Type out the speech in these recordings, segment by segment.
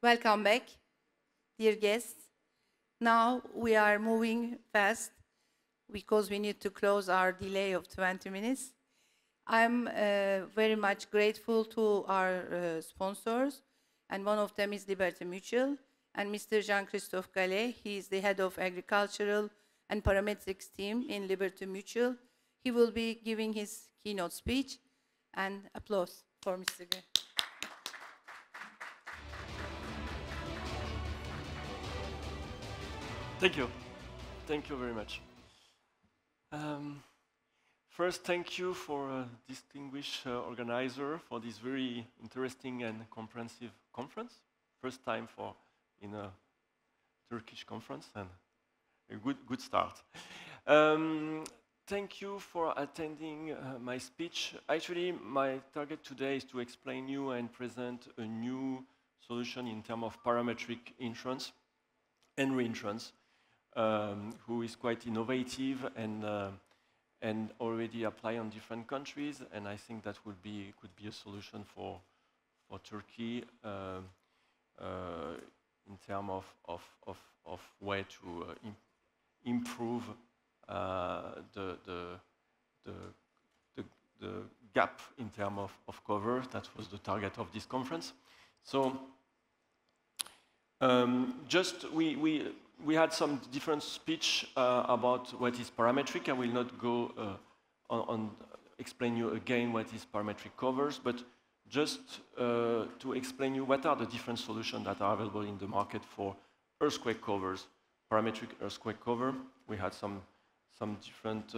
Welcome back, dear guests. Now we are moving fast because we need to close our delay of 20 minutes. I'm very much grateful to our sponsors, and one of them is Liberty Mutual, and Mr. Jean-Christophe Garaix. He is the head of agricultural and parametrics team in Liberty Mutual. He will be giving his keynote speech, and applause for Mr. Garaix. Thank you. Thank you very much. First, thank you for distinguished organizer for this very interesting and comprehensive conference. First time in a Turkish conference, and a good start. Thank you for attending my speech. Actually, my target today is to explain you and present a new solution in terms of parametric insurance and reinsurance, who is quite innovative and already apply on different countries, and I think that could be a solution for Turkey in terms of way to improve the gap in terms of cover. That was the target of this conference. So we had some different speech about what is parametric. I will not go on explain you again what is parametric covers, but just to explain you what are the different solutions that are available in the market for earthquake covers, parametric earthquake cover. We had some different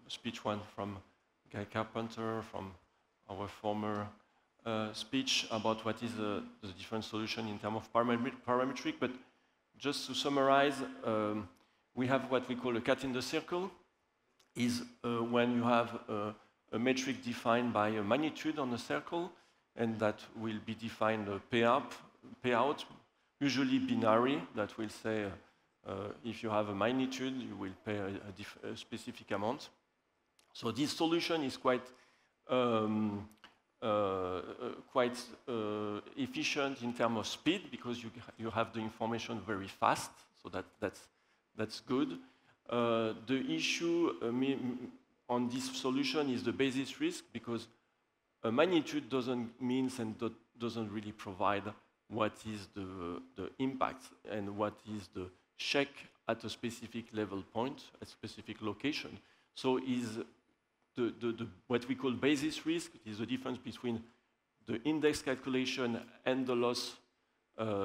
speech, one from Guy Carpenter, from our former speech about what is the different solution in terms of parametric, but just to summarize, we have what we call a cat in the circle, is when you have a metric defined by a magnitude on a circle, and that will be defined a payout, usually binary, that will say if you have a magnitude, you will pay a specific amount. So this solution is quite efficient in terms of speed, because you have the information very fast, so that's good. The issue on this solution is the basis risk, because a magnitude doesn't mean and doesn't really provide what is the impact and what is the check at a specific level point, a specific location. So is what we call basis risk is the difference between the index calculation and the loss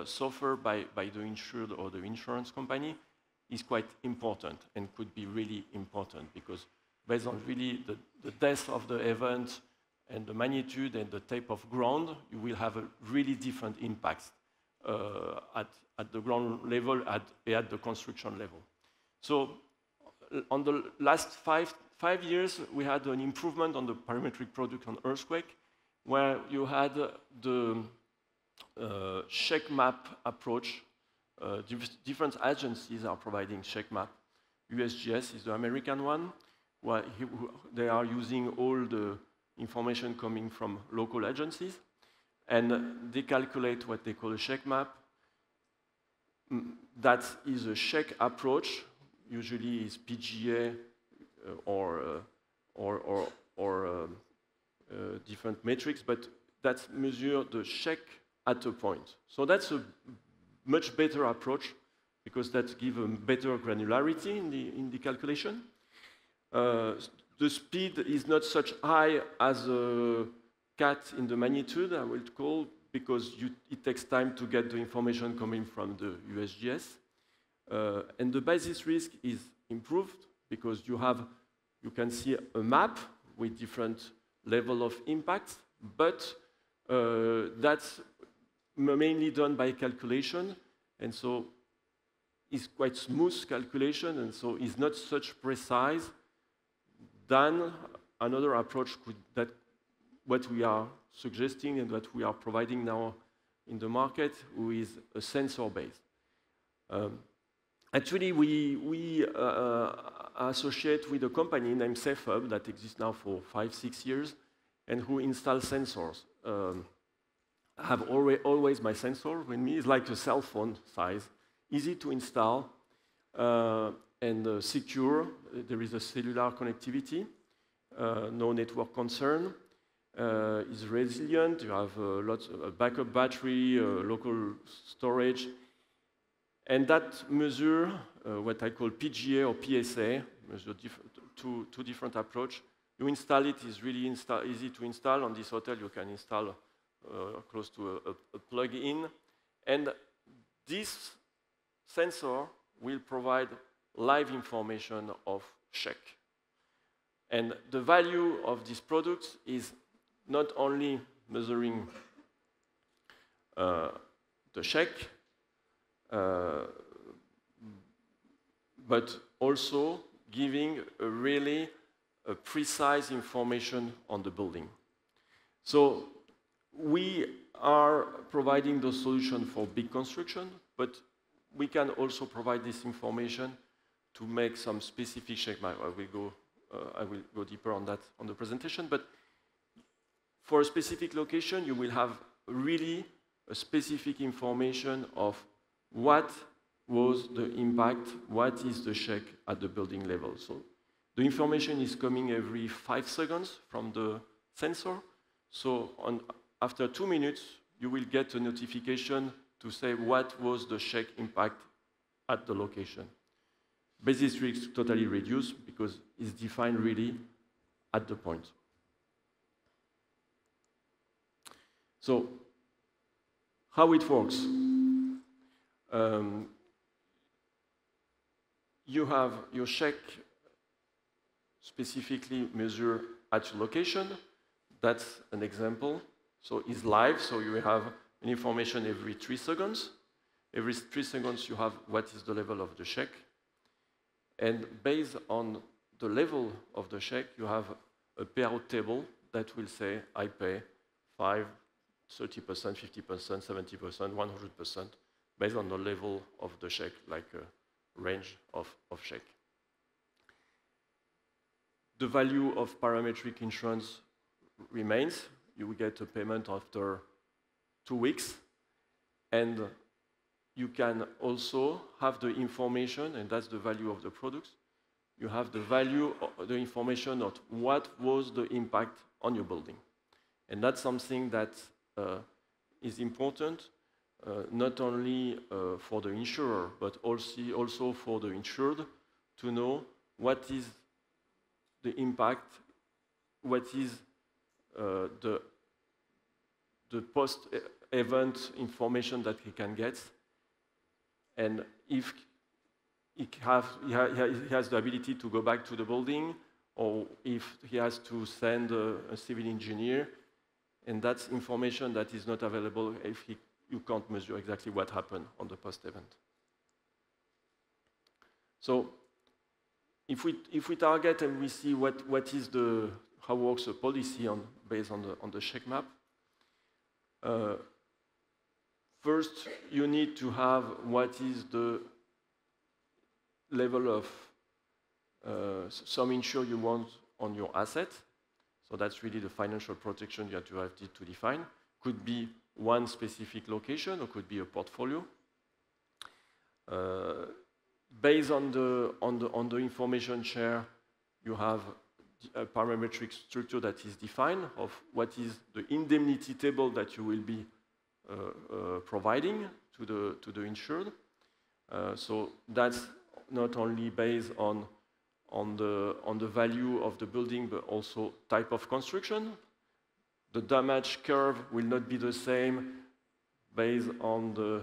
suffered by the insured or the insurance company, is quite important and could be really important, because based on really the depth of the event and the magnitude and the type of ground, you will have a really different impacts at the ground level at the construction level. So on the last five years, we had an improvement on the parametric product on earthquake, where you had the check map approach. Different agencies are providing check map. USGS is the American one, where they are using all the information coming from local agencies, and they calculate what they call a check map. That is a check approach, usually is PGA or different metrics, but that measure the check at a point. So that's a much better approach, because that gives a better granularity in the calculation. The speed is not such high as a cat in the magnitude, I will call, because it takes time to get the information coming from the USGS. And the basis risk is improved, because you can see a map with different level of impact, but that's mainly done by calculation, and so it's quite smooth calculation, and so it's not such precise than another approach that what we are suggesting and what we are providing now in the market, who is a sensor based. Actually, we associate with a company named Safehub that exists now for 5-6 years, and who installs sensors I have always my sensor with me. It's like a cell phone size, easy to install and secure. There is a cellular connectivity, no network concern. It's resilient. You have lots of backup battery, local storage, and that measure what I call PGA or PSA. Measure two different approach. You install it. It's really easy to install. On this hotel, you can install close to a plug-in, and this sensor will provide live information of check. And the value of this product is not only measuring the check, but also giving a really precise information on the building. So we are providing the solution for big construction, but we can also provide this information to make some specific check. I will go deeper on that on the presentation, but for a specific location, you will have really a specific information of what was the impact, what is the check at the building level. So the information is coming every 5 seconds from the sensor. So after 2 minutes, you will get a notification to say what was the check impact at the location. Basis risk totally reduced because it's defined really at the point. So how it works? You have your check specifically measured at your location. That's an example. So it's live, so you have an information every 3 seconds. Every 3 seconds you have what is the level of the check. And based on the level of the check, you have a payout table that will say, I pay 5, 30%, 50%, 70%, 100%, based on the level of the check, like a range of check. The value of parametric insurance remains. You will get a payment after 2 weeks. And you can also have the information, and that's the value of the products. You have the value, the information of what was the impact on your building. And that's something that is important, not only for the insurer, but also for the insured to know what is the impact, what is the post-event information that he can get, and if he has the ability to go back to the building, or if he has to send a civil engineer, and that's information that is not available if you can't measure exactly what happened on the post-event. So if we target and we see how works a policy based on the check map, first you need to have what is the level of sum insured you want on your asset. So that's really the financial protection you have to define. Could be one specific location or could be a portfolio. Based on the information share, you have a parametric structure that is defined of what is the indemnity table that you will be providing to the insured. So that's not only based on the value of the building, but also type of construction. The damage curve will not be the same based on the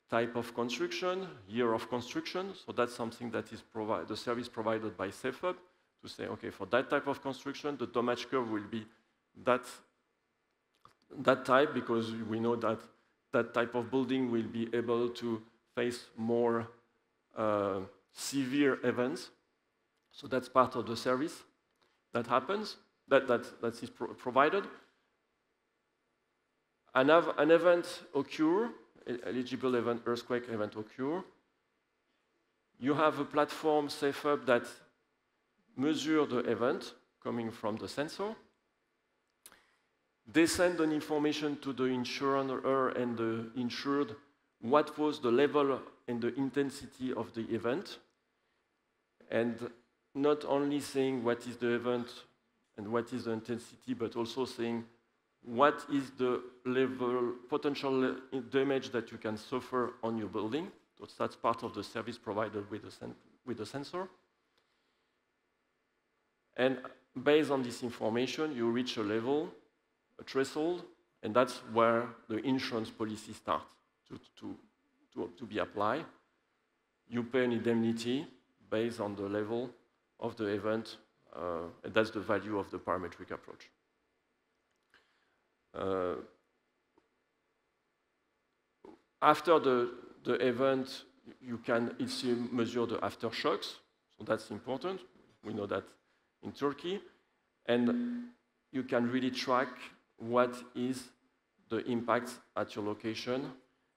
type of construction, year of construction. So that's something that is the service provided by Safehub to say, okay, for that type of construction, the damage curve will be that type, because we know that that type of building will be able to face more severe events. So that's part of the service that happens, that is provided. An event occur, eligible event, earthquake event occur. You have a platform, Safehub, that measures the event coming from the sensor. They send an information to the insurer and the insured what was the level and the intensity of the event, and not only saying what is the event and what is the intensity, but also saying what is the level, potential damage that you can suffer on your building. So that's part of the service provided with the sensor. And based on this information, you reach a level, a threshold, and that's where the insurance policy starts to be applied. You pay an indemnity based on the level of the event, and that's the value of the parametric approach. After the event, you can also measure the aftershocks, so that's important. We know that in Turkey, and you can really track what is the impact at your location,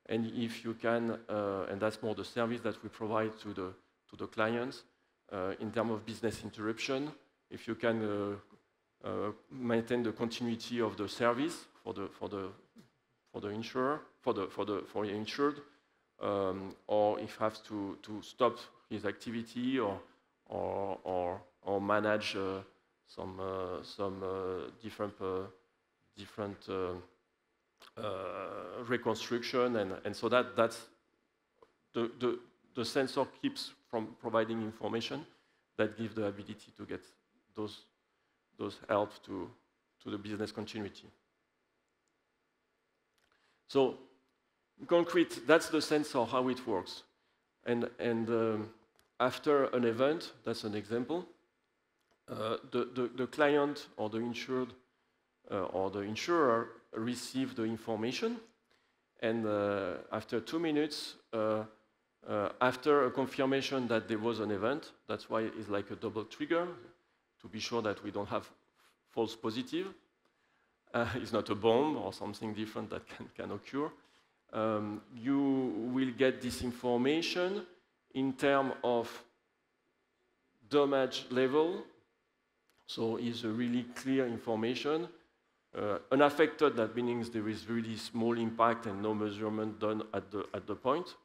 and if you can, and that's more the service that we provide to the clients in terms of business interruption. If you can maintain the continuity of the service for the insurer, for the insured, or if has to stop his activity or manage some different reconstruction, and so that's the sensor keeps from providing information that gives the ability to get those help to the business continuity. So, in concrete, that's the sensor, how it works. And after an event, that's an example, the client or the insured or the insurer receive the information, and after 2 minutes, after a confirmation that there was an event, that's why it's like a double trigger, to be sure that we don't have false positive. It's not a bomb or something different that can occur. You will get this information in terms of damage level, so it's a really clear information. Unaffected, that means there is really small impact and no measurement done at the point.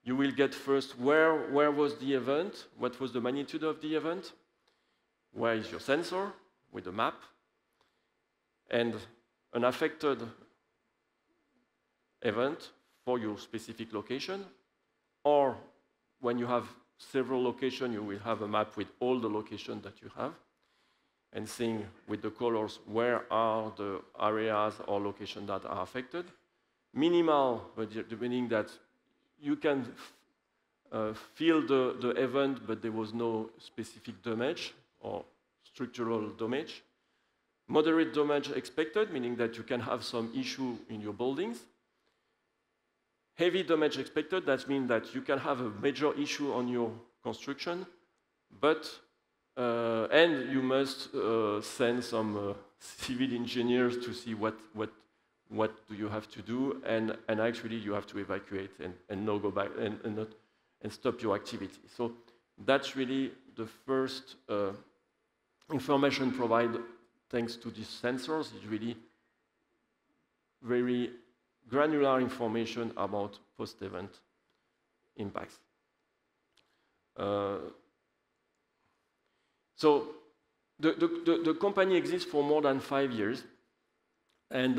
You will get first where was the event, what was the magnitude of the event, where is your sensor with the map, and an affected event for your specific location, or when you have several locations, you will have a map with all the locations that you have, and seeing with the colors where are the areas or locations that are affected. Minimal, meaning that you can feel the event, but there was no specific damage or structural damage. Moderate damage expected, meaning that you can have some issue in your buildings. Heavy damage expected, that means that you can have a major issue on your construction, but and you must send some civil engineers to see what do you have to do, and actually you have to evacuate and not go back and stop your activity. So that's really the first information provided thanks to these sensors. Is really very granular information about post-event impacts. So the company exists for more than 5 years, and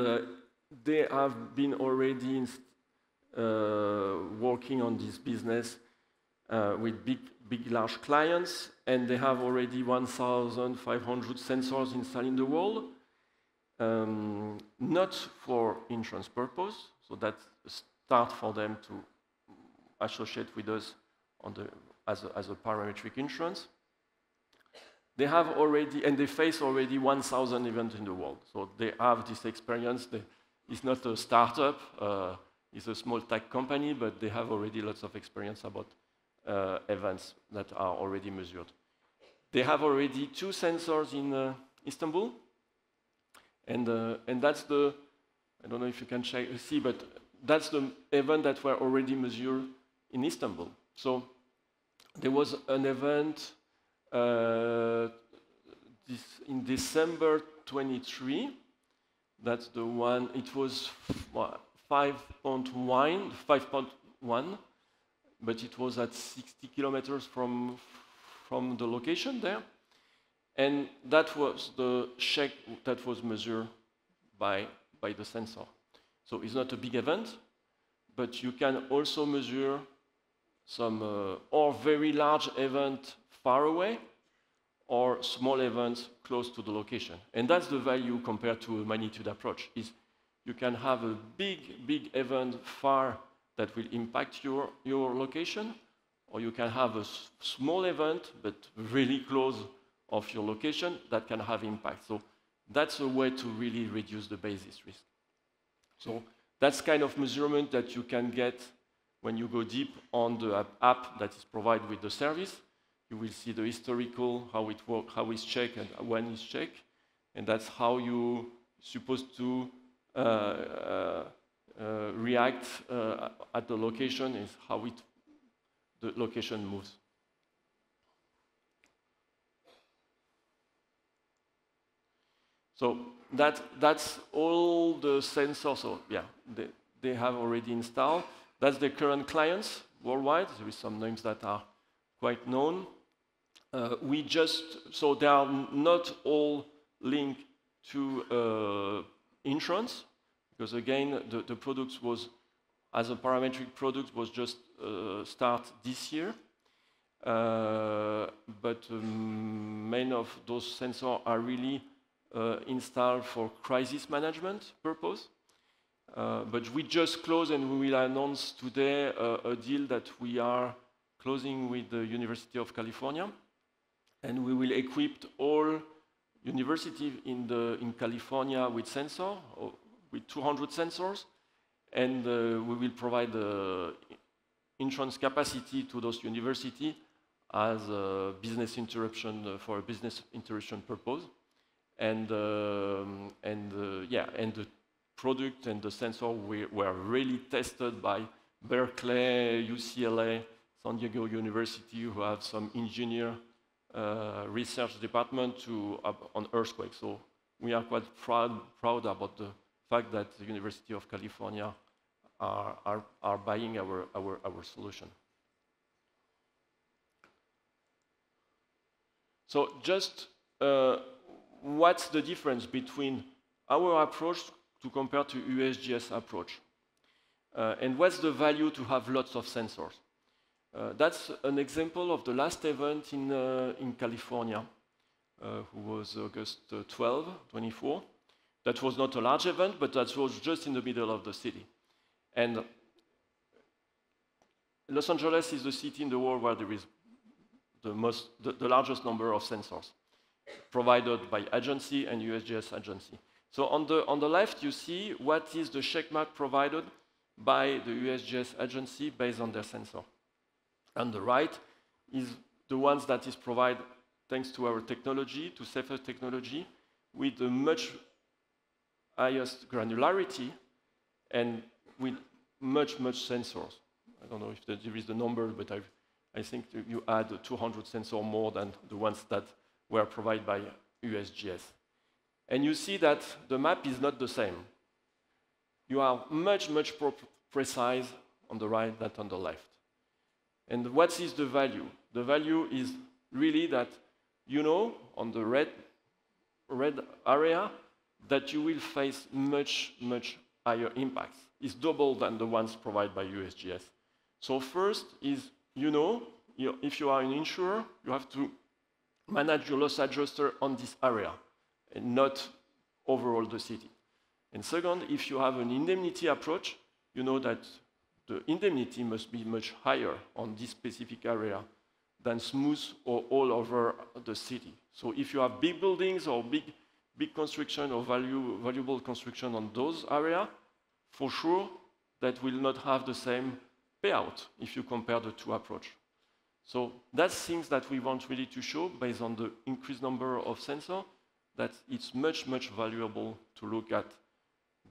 they have been already working on this business with large clients, and they have already 1,500 sensors installed in the world, not for insurance purpose, so that's a start for them to associate with us as a parametric insurance. They have already, and they face already 1,000 events in the world. So they have this experience. It's not a startup, it's a small tech company, but they have already lots of experience about events that are already measured. They have already 2 sensors in Istanbul, and that's the, I don't know if you can see, but that's the event that were already measured in Istanbul. So there was an event in December 23, That's the one. It was 5.1, but it was at 60 kilometers from the location there. And that was the shake that was measured by the sensor. So it's not a big event, but you can also measure some or very large event far away, or small events close to the location. And that's the value compared to a magnitude approach, is you can have a big event far that will impact your location, or you can have a small event, but really close of your location that can have impact. So that's a way to really reduce the basis risk. So that's kind of measurement that you can get when you go deep on the app that is provided with the service. You will see the historical, how it works, how it's checked, and when it's checked. And that's how you're supposed to react at the location, is how the location moves. So that's all the sensors. So yeah, they have already installed. That's the current clients worldwide. There is some names that are quite known. So they are not all linked to insurance, because again, the products was, as a parametric product, was just start this year. But many of those sensors are really installed for crisis management purpose. But we just closed, and we will announce today a deal that we are closing with the University of California, and we will equip all universities in California with sensor, with 200 sensors, and we will provide insurance capacity to those universities as a business interruption for a business interruption purpose, and the product and the sensor were really tested by Berkeley, UCLA, San Diego University, who have some engineer research department on earthquakes. So we are quite proud about the fact that the University of California are buying our solution. So just what's the difference between our approach to compare to USGS approach? And what's the value to have lots of sensors? That's an example of the last event in California, who was August 12, 24. That was not a large event, but that was just in the middle of the city. And Los Angeles is the city in the world where there is the largest number of sensors provided by agency and USGS agency. So on the left, you see what is the checkmark provided by the USGS agency based on their sensor. On the right is the ones that is provided thanks to our technology, to Safehub technology, with a much highest granularity and with much sensors. I don't know if there is the number, but I think you add 200 sensors more than the ones that were provided by USGS. And you see that the map is not the same. You are much more precise on the right than on the left. And what is the value? The value is really that you know on the red area that you will face much higher impacts. It's double than the ones provided by USGS. So first is, if you are an insurer, you have to manage your loss adjuster on this area and not overall the city. And second, if you have an indemnity approach, you know that the indemnity must be much higher on this specific area than smooth or all over the city. So if you have big buildings or big construction or valuable construction on those areas, for sure that will not have the same payout if you compare the two approaches. So that's things that we want really to show based on the increased number of sensors, that it's much valuable to look at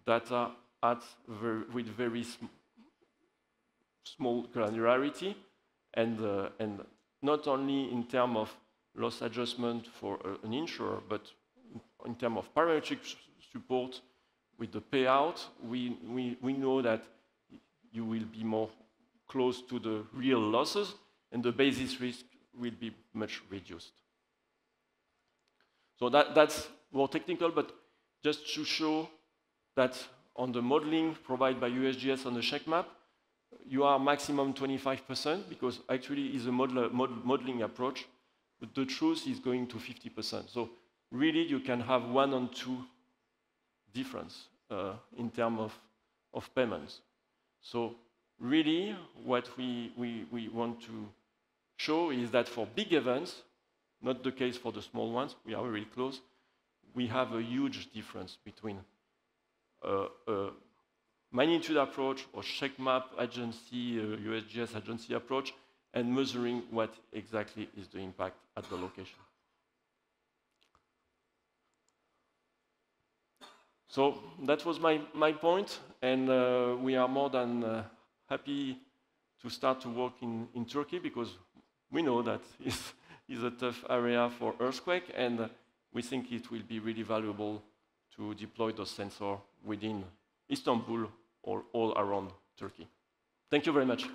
data with very small granularity, and not only in terms of loss adjustment for an insurer, but in terms of parametric support with the payout, we know that you will be more close to the real losses, and the basis risk will be much reduced. So that's more technical, but just to show that on the modeling provided by USGS on the check map, you are maximum 25%, because actually it's a modeling approach, but the truth is going to 50%. So really you can have 1 and 2 difference in terms of payments. So really what we want to show is that for big events, not the case for the small ones, we are very close, we have a huge difference between a magnitude approach or check map agency, USGS agency approach, and measuring what exactly is the impact at the location. So that was my point, and we are more than happy to start to work in Turkey, because we know that it's a tough area for earthquake, and we think it will be really valuable to deploy those sensors within Istanbul or all around Turkey. Thank you very much.